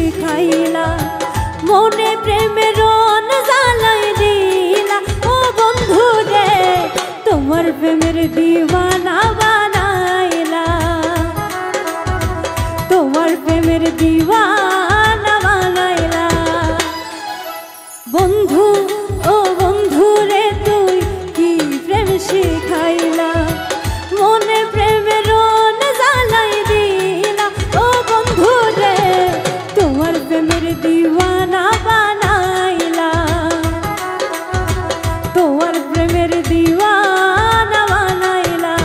শিখাইলা, মনে প্রেমের রন জ্বালাই দিলা। ও বন্ধু রে তোমার প্রেমের দিওয়ানা বানাইলা, তোমার প্রেমের দিওয়ানা বানাইলা। বন্ধু ও বন্ধু রে তুই কি প্রেম শিখাইলা, মনে প্রেমের রন জ্বালাই দিলা। ও বন্ধু রে তোমার প্রেমের দিওয়ানা বানাইলা, তোমার প্রেমের দিওয়ানা বানাইলা।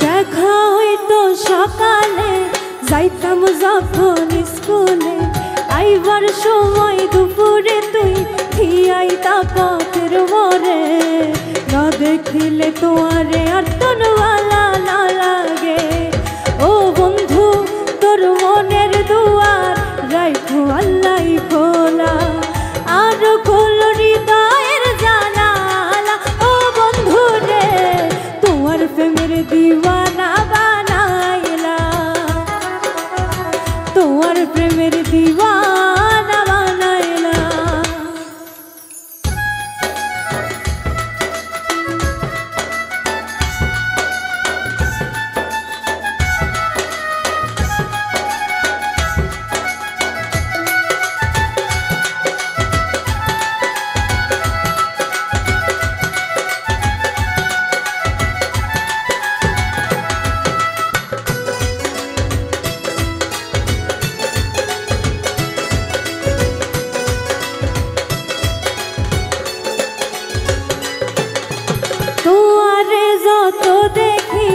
দেখা হইতো সকালে, যাইতাম যখন স্কুলে, আইবার সময় দুপুরে তুই ঠিয়াইতা পথের মোড়ে। না দেখিলে তোমারে আর তনওয়ালা না লাগে। ও বন্ধু তোর মনের দুয়ার রাইখো আল্লাহ খোলা, আর খোলো হৃদয়ের জানালা। ও বন্ধু রে তোমার প্রেমের দিওয়ানা বানাইলা, তোমার প্রেমের দিওয়ানা বানাইলা। তোমারে যত দেখি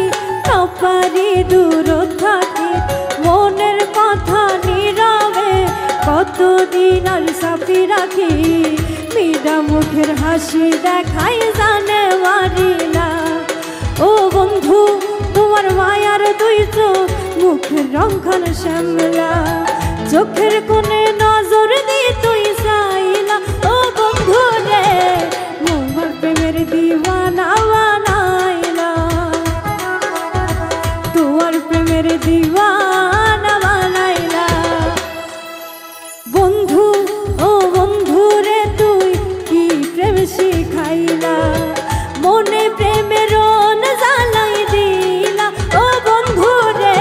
না পারি দূর থাকি, মনের কথা নীরবে কতদিন আর সাপি রাখি। মীরা মুখের হাসি দেখাই জানে মারিলা। ও বন্ধু তোমার মায়ার দুই চোখ মুখের রংখান শ্যামলা, চোখের কোণে নজর দিয়ে তুই চাইলা। ও বন্ধু রে তোমার প্রেমের দিওয়ানা বানাইলা, তোমার প্রেমের দিওয়ানা বানাইলা। বন্ধু ও বন্ধু রে তুই কি প্রেম শিখাইলা, মনে প্রেমের রন জ্বালাই দিলা। ও বন্ধু রে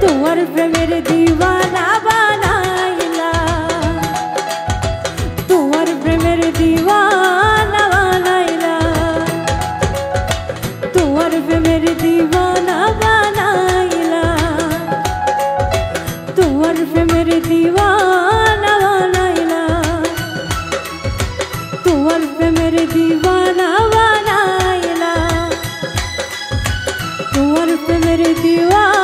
তোমার প্রেমের দিওয়ানা বানাইলা, তোমার প্রেমের দিওয়ানা বানাইলা, তোমার প্রেমের দিওয়ানা বানাইলা, তোমার প্রেমের দিওয়ানা বানাইলা, তোমার প্রেমের দিওয়ানা বানাইলা, তোমার প্রেমের দিওয়ানা।